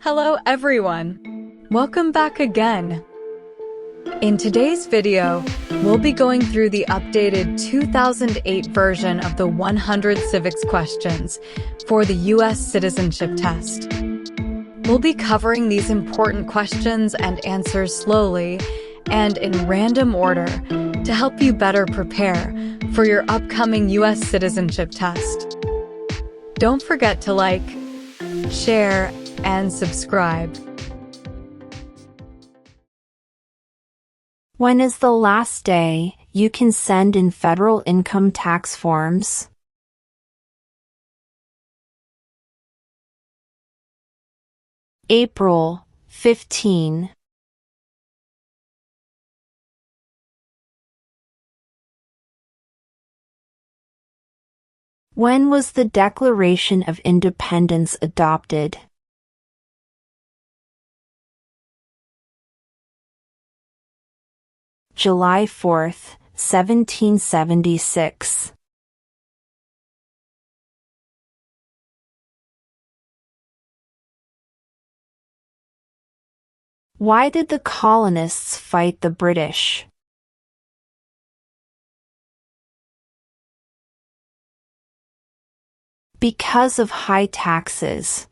Hello everyone! Welcome back again! In today's video, we'll be going through the updated 2008 version of the 100 civics questions for the U.S. Citizenship Test. We'll be covering these important questions and answers slowly and in random order to help you better prepare for your upcoming U.S. Citizenship Test. Don't forget to like, share, and subscribe. When is the last day you can send in federal income tax forms? April 15. When was the Declaration of Independence adopted? July 4th, 1776. Why did the colonists fight the British? Because of high taxes.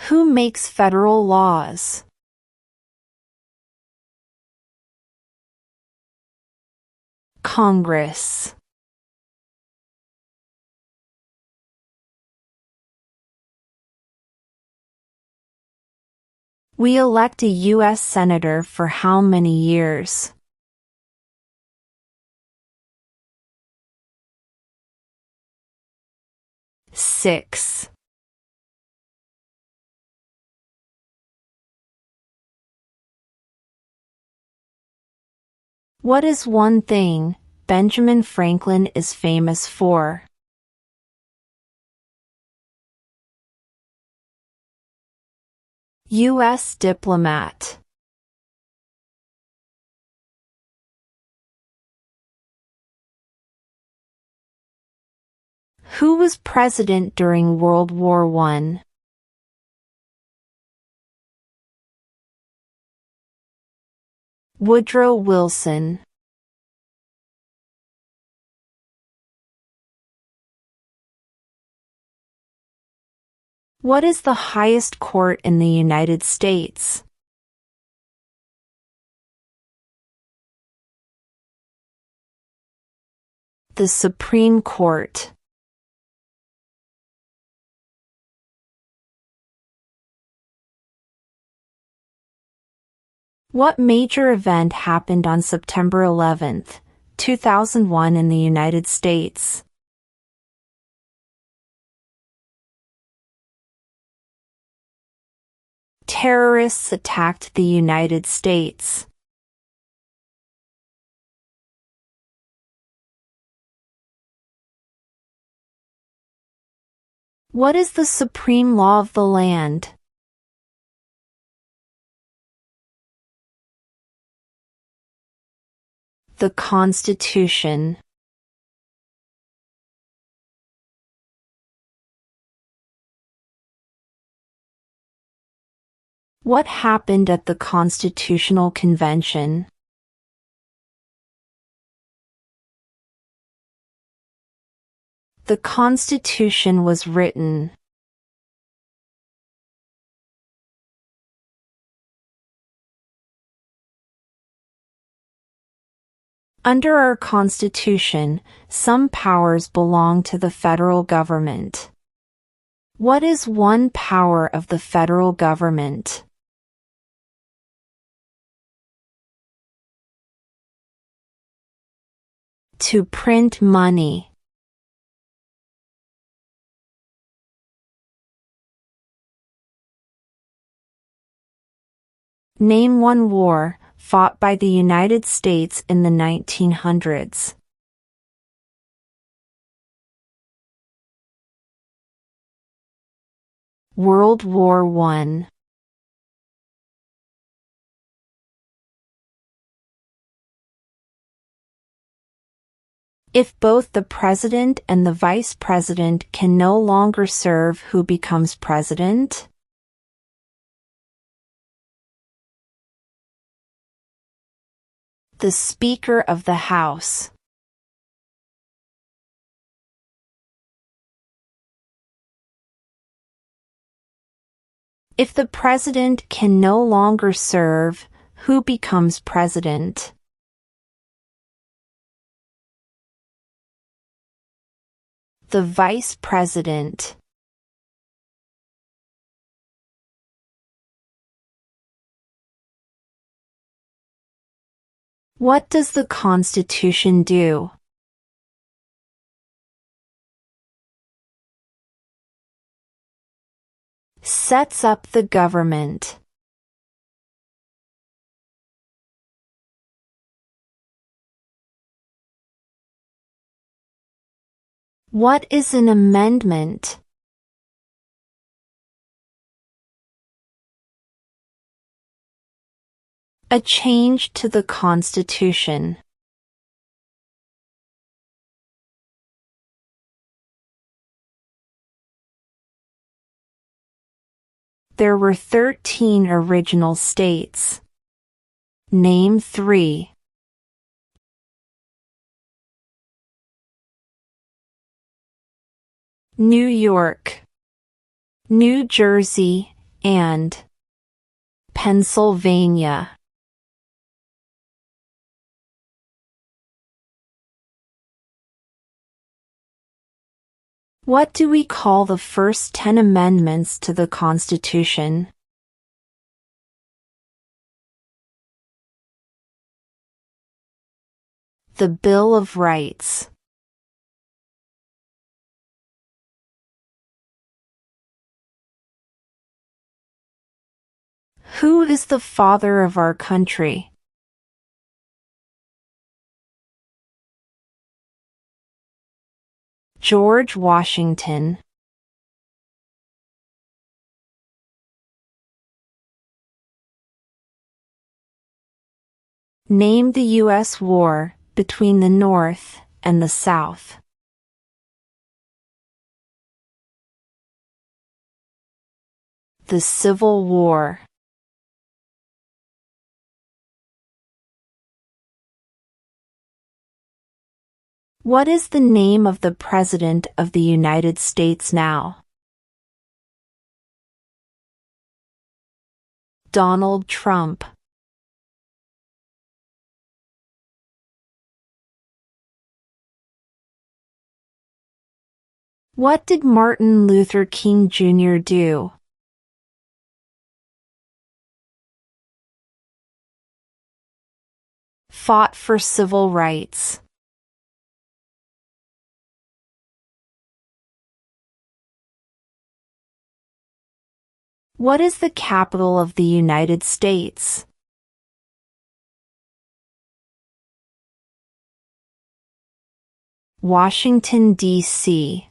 Who makes federal laws? Congress. We elect a U.S. Senator for how many years? Six. What is one thing Benjamin Franklin is famous for? U.S. diplomat. Who was president during World War I? Woodrow Wilson. What is the highest court in the United States? The Supreme Court. What major event happened on September 11, 2001 in the United States? Terrorists attacked the United States. What is the supreme law of the land? The Constitution. What happened at the Constitutional Convention? The Constitution was written. Under our Constitution, some powers belong to the federal government. What is one power of the federal government? To print money. Name one war fought by the United States in the 1900s. World War I. If both the president and the vice president can no longer serve, who becomes president? The Speaker of the House. If the president can no longer serve, who becomes president? The vice president. What does the Constitution do? Sets up the government. What is an amendment? A change to the Constitution. There were 13 original states. Name 3. New York, New Jersey, and Pennsylvania. What do we call the first 10 amendments to the Constitution? The Bill of Rights. Who is the father of our country? George Washington. Name the U.S. war between the North and the South. The Civil War. What is the name of the President of the United States now? Donald Trump. What did Martin Luther King Jr. do? Fought for civil rights. What is the capital of the United States? Washington, D.C.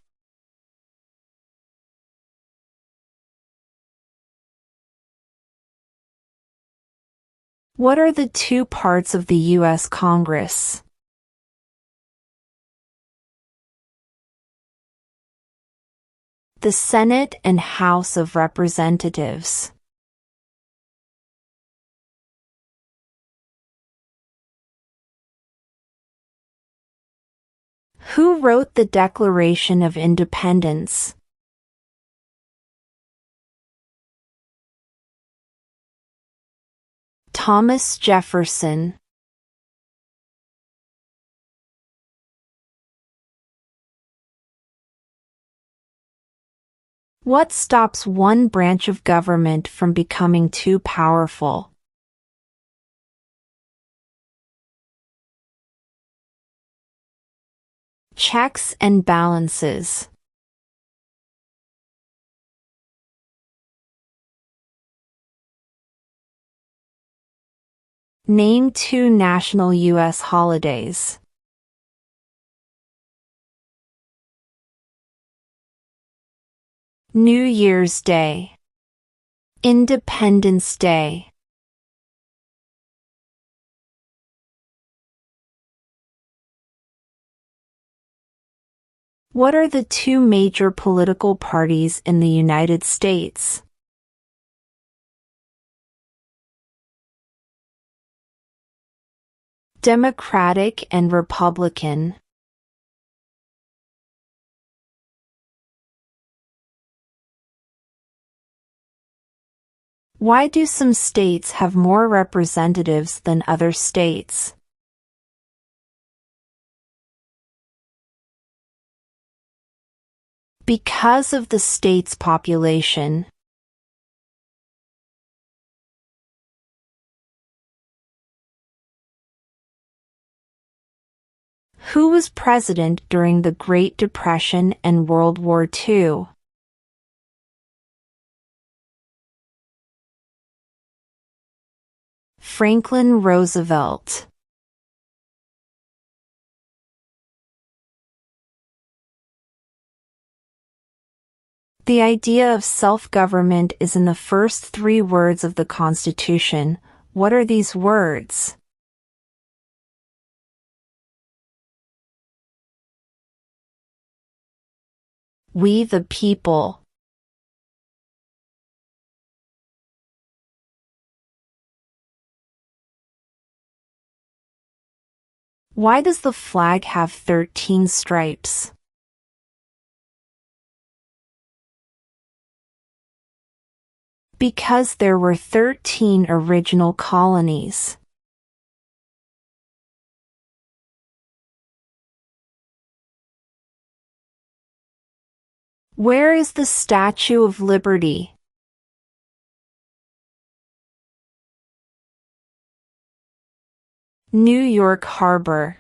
What are the two parts of the U.S. Congress? The Senate and House of Representatives. Who wrote the Declaration of Independence? Thomas Jefferson. What stops one branch of government from becoming too powerful? Checks and balances. Name 2 national U.S. holidays. New Year's Day. Independence Day. What are the two major political parties in the United States? Democratic and Republican. Why do some states have more representatives than other states? Because of the state's population. Who was president during the Great Depression and World War II? Franklin Roosevelt. The idea of self-government is in the first 3 words of the Constitution. What are these words? We the people. Why does the flag have 13 stripes? Because there were 13 original colonies. Where is the Statue of Liberty? New York Harbor.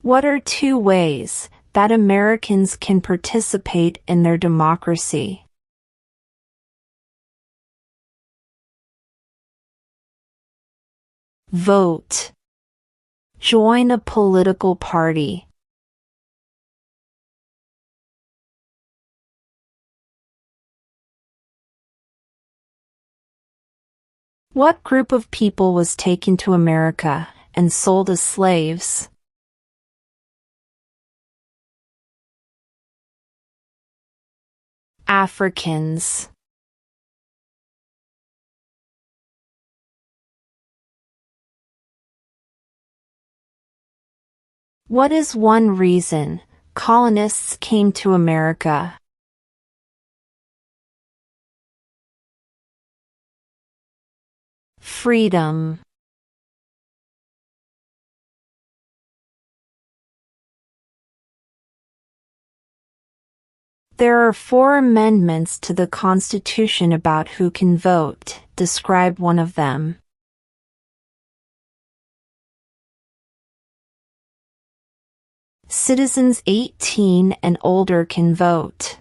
What are 2 ways that Americans can participate in their democracy? Vote. Join a political party. What group of people was taken to America and sold as slaves? Africans. What is one reason colonists came to America? Freedom. There are 4 amendments to the Constitution about who can vote. Describe one of them. Citizens 18 and older can vote.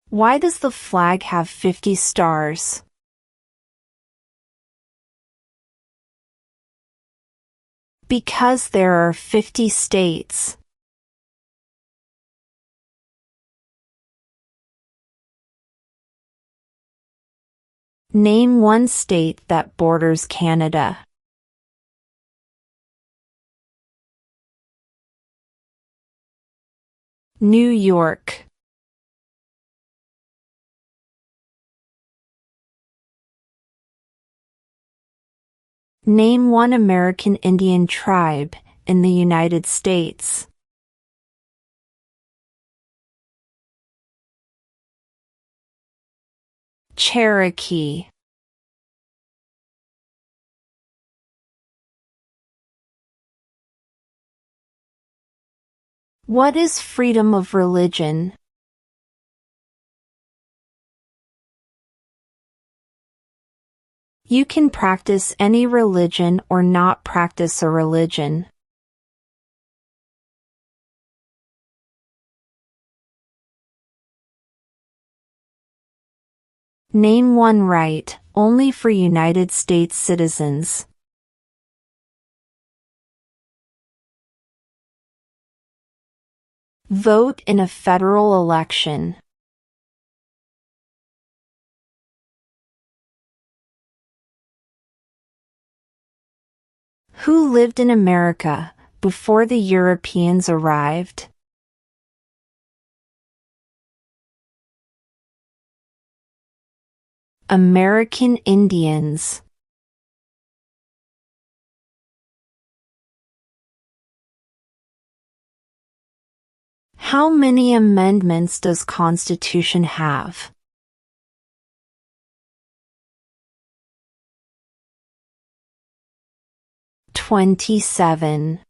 Why does the flag have 50 stars? Because there are 50 states. Name one state that borders Canada. New York. Name one American Indian tribe in the United States. Cherokee. What is freedom of religion? You can practice any religion or not practice a religion. Name one right, only for United States citizens. Vote in a federal election. Who lived in America before the Europeans arrived? American Indians. How many amendments does Constitution have? 27.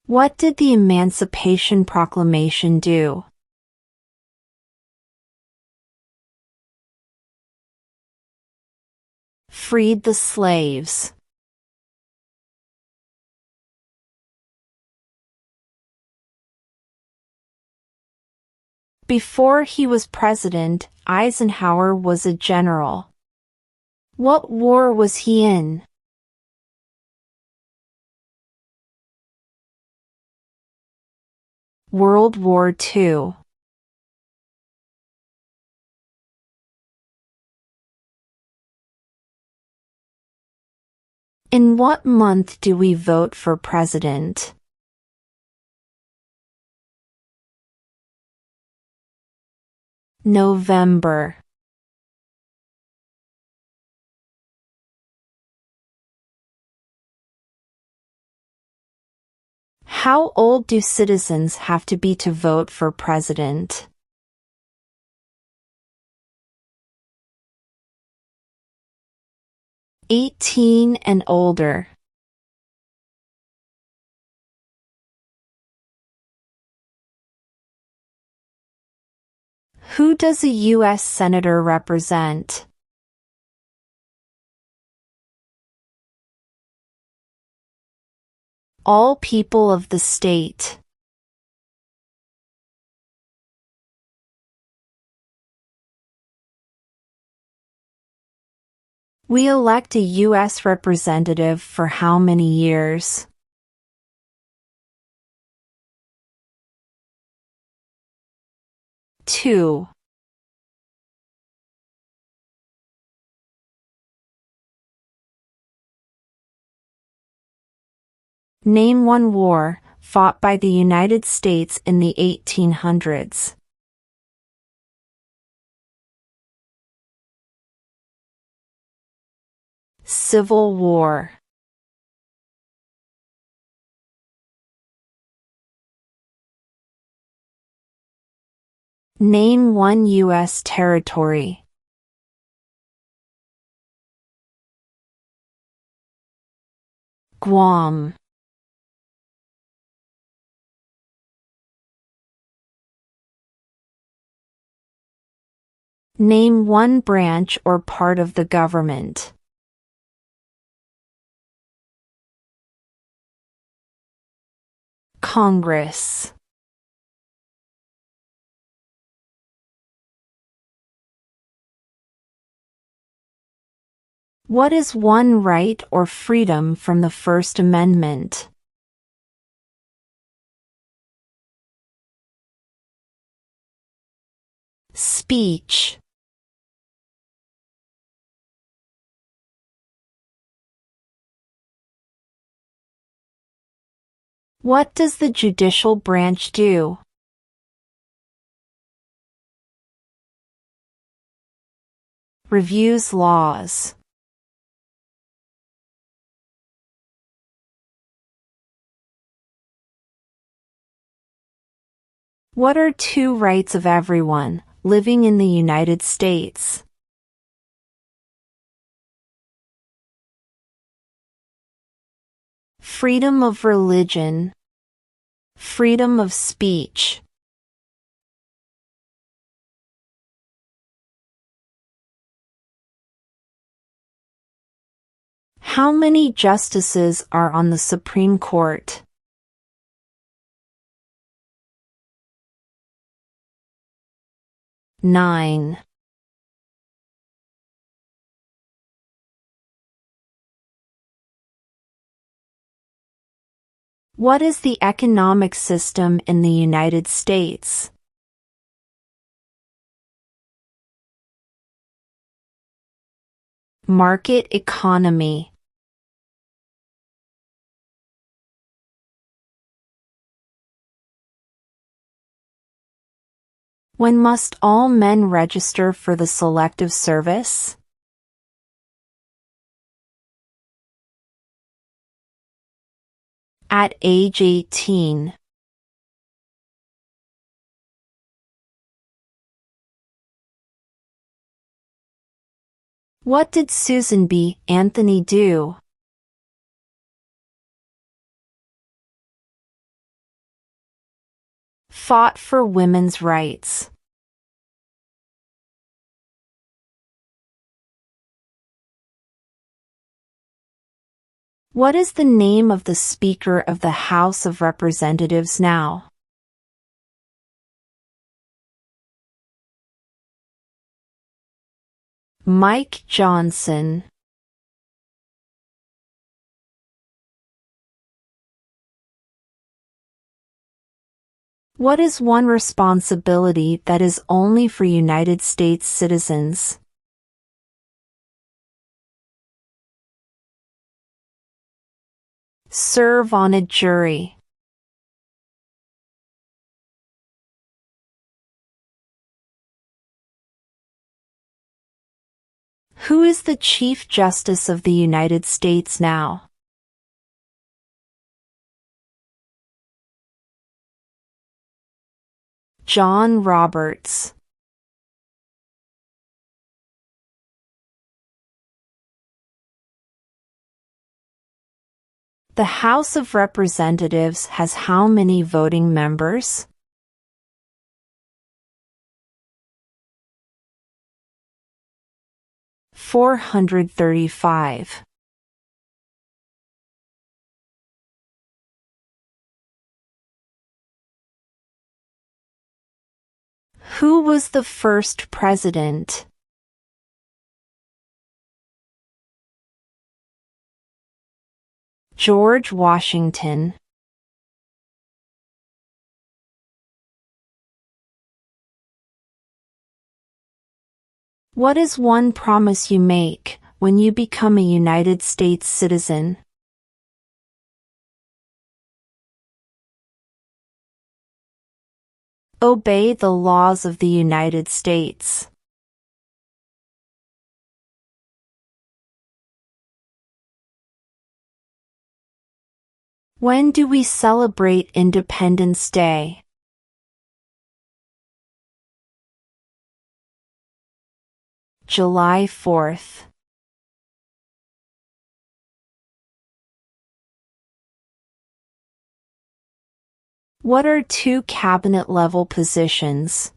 What did the Emancipation Proclamation do? Freed the slaves. Before he was president, Eisenhower was a general. What war was he in? World War II. In what month do we vote for president? November. How old do citizens have to be to vote for president? 18 and older. Who does a U.S. Senator represent? All people of the state. We elect a U.S. representative for how many years? Two. Name one war fought by the United States in the 1800s. Civil War. Name one U.S. territory. Guam. Name one branch or part of the government. Congress. What is one right or freedom from the First Amendment? Speech. What does the judicial branch do? Reviews laws. What are two rights of everyone living in the United States? Freedom of religion. Freedom of speech. How many justices are on the Supreme Court? 9. What is the economic system in the United States? Market economy. When must all men register for the Selective Service? At age 18. What did Susan B. Anthony do? Fought for women's rights. What is the name of the Speaker of the House of Representatives now? Mike Johnson. What is one responsibility that is only for United States citizens? Serve on a jury. Who is the Chief Justice of the United States now? John Roberts. The House of Representatives has how many voting members? $435. Who was the first president? George Washington. What is one promise you make when you become a United States citizen? Obey the laws of the United States. When do we celebrate Independence Day? July 4th. What are two cabinet-level positions?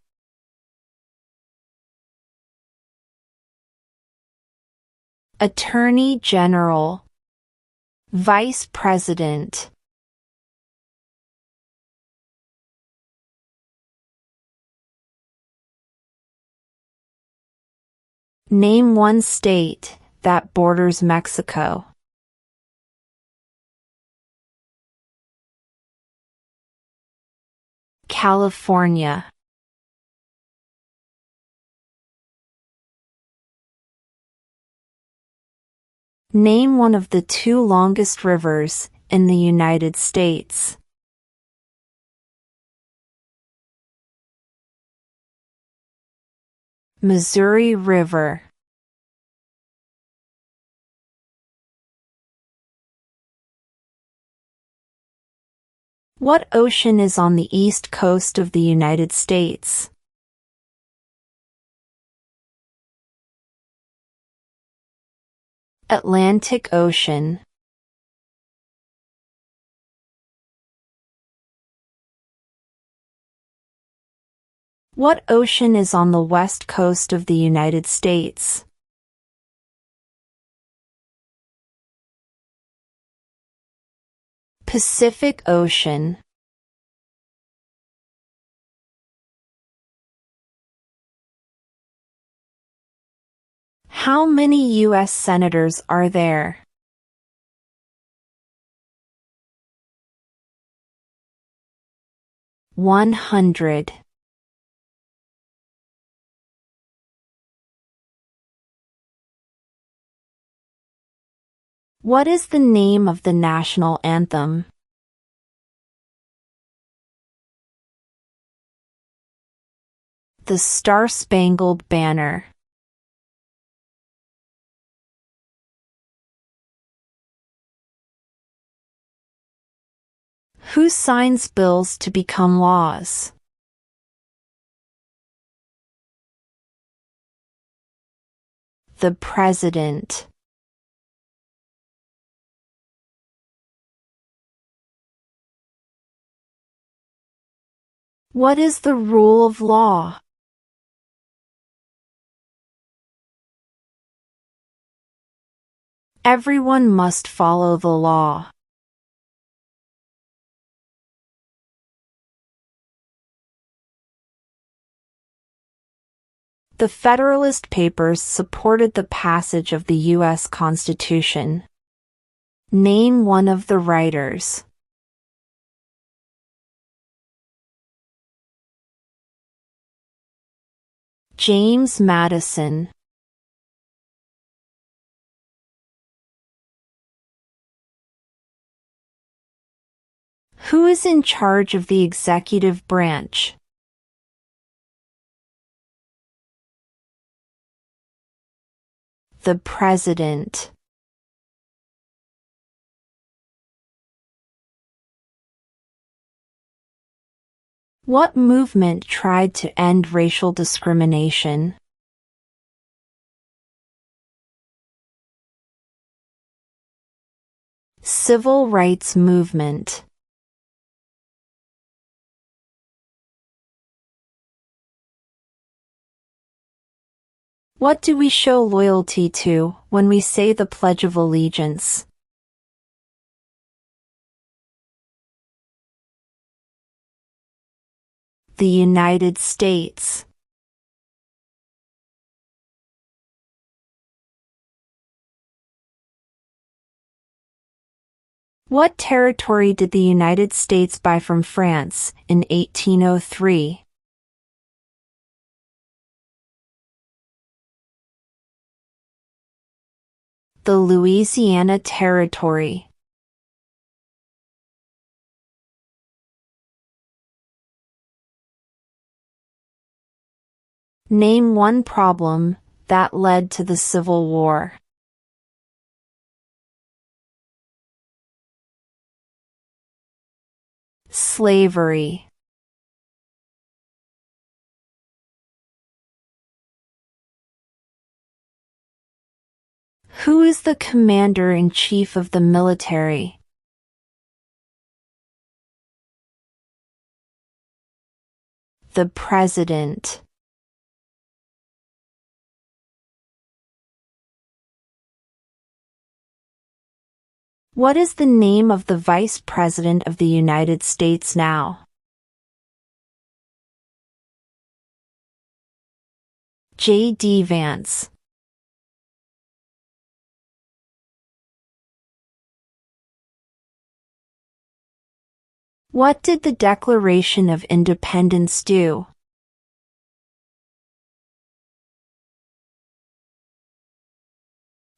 Attorney General. Vice President. Name one state that borders Mexico. California. Name one of the two longest rivers in the United States. Missouri River. What ocean is on the east coast of the United States? Atlantic Ocean. What ocean is on the west coast of the United States? Pacific Ocean. How many U.S. senators are there? 100. What is the name of the national anthem? The Star-Spangled Banner. Who signs bills to become laws? The President. What is the rule of law? Everyone must follow the law. The Federalist Papers supported the passage of the U.S. Constitution. Name one of the writers. James Madison. Who is in charge of the executive branch? The President. What movement tried to end racial discrimination? Civil rights movement. What do we show loyalty to when we say the Pledge of Allegiance? The United States. What territory did the United States buy from France in 1803? The Louisiana Territory. Name one problem that led to the Civil War. Slavery. Who is the commander-in-chief of the military? The President. What is the name of the Vice President of the United States now? J.D. Vance. What did the Declaration of Independence do?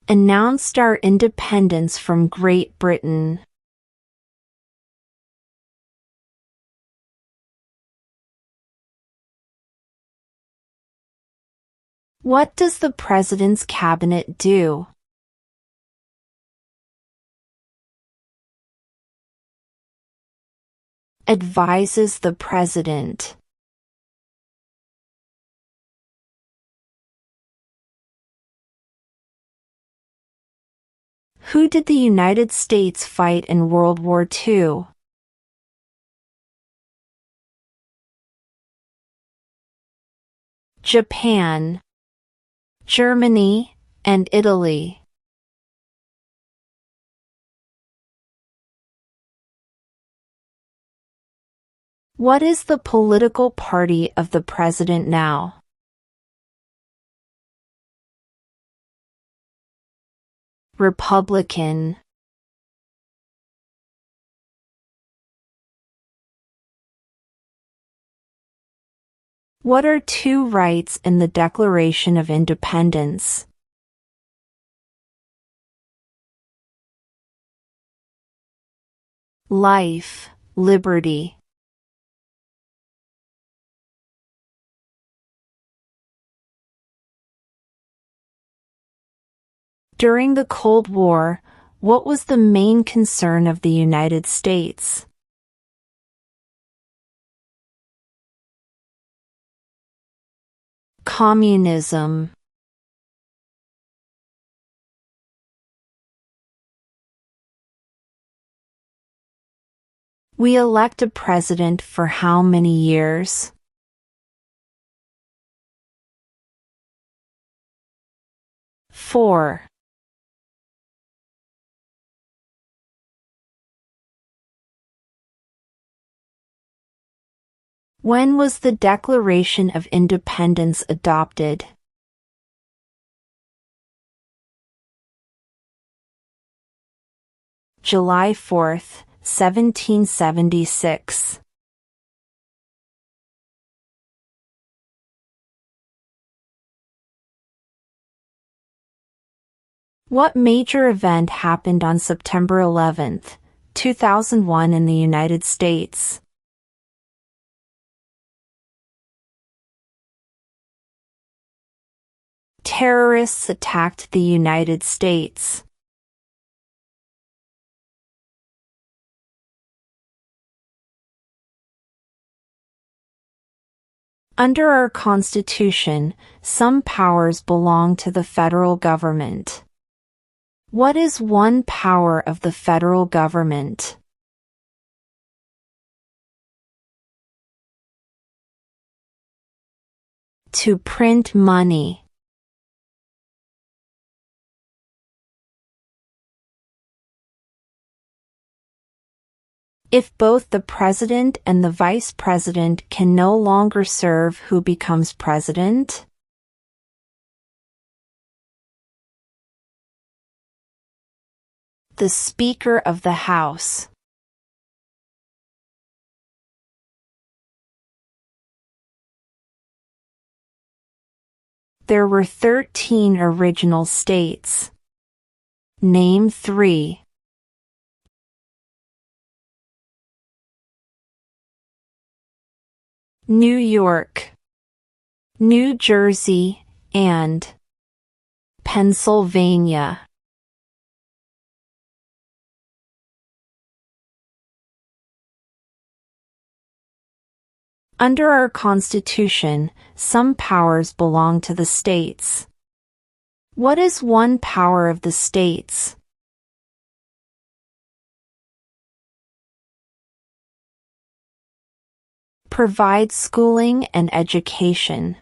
Announced our independence from Great Britain. What does the President's Cabinet do? Advises the President. Who did the United States fight in World War II? Japan, Germany, and Italy. What is the political party of the President now? Republican. What are two rights in the Declaration of Independence? Life, liberty. During the Cold War, what was the main concern of the United States? Communism. We elect a president for how many years? Four. When was the Declaration of Independence adopted? July 4th, 1776. What major event happened on September 11th, 2001 in the United States? Terrorists attacked the United States. Under our Constitution, some powers belong to the federal government. What is one power of the federal government? To print money. If both the president and the vice president can no longer serve, who becomes president? The Speaker of the House. There were 13 original states. Name 3. New York, New Jersey, and Pennsylvania. Under our Constitution, some powers belong to the states. What is one power of the states? Provide schooling and education.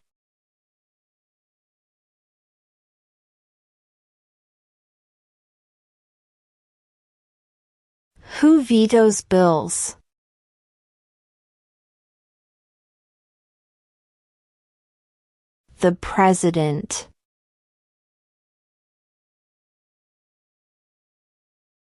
Who vetoes bills? The President.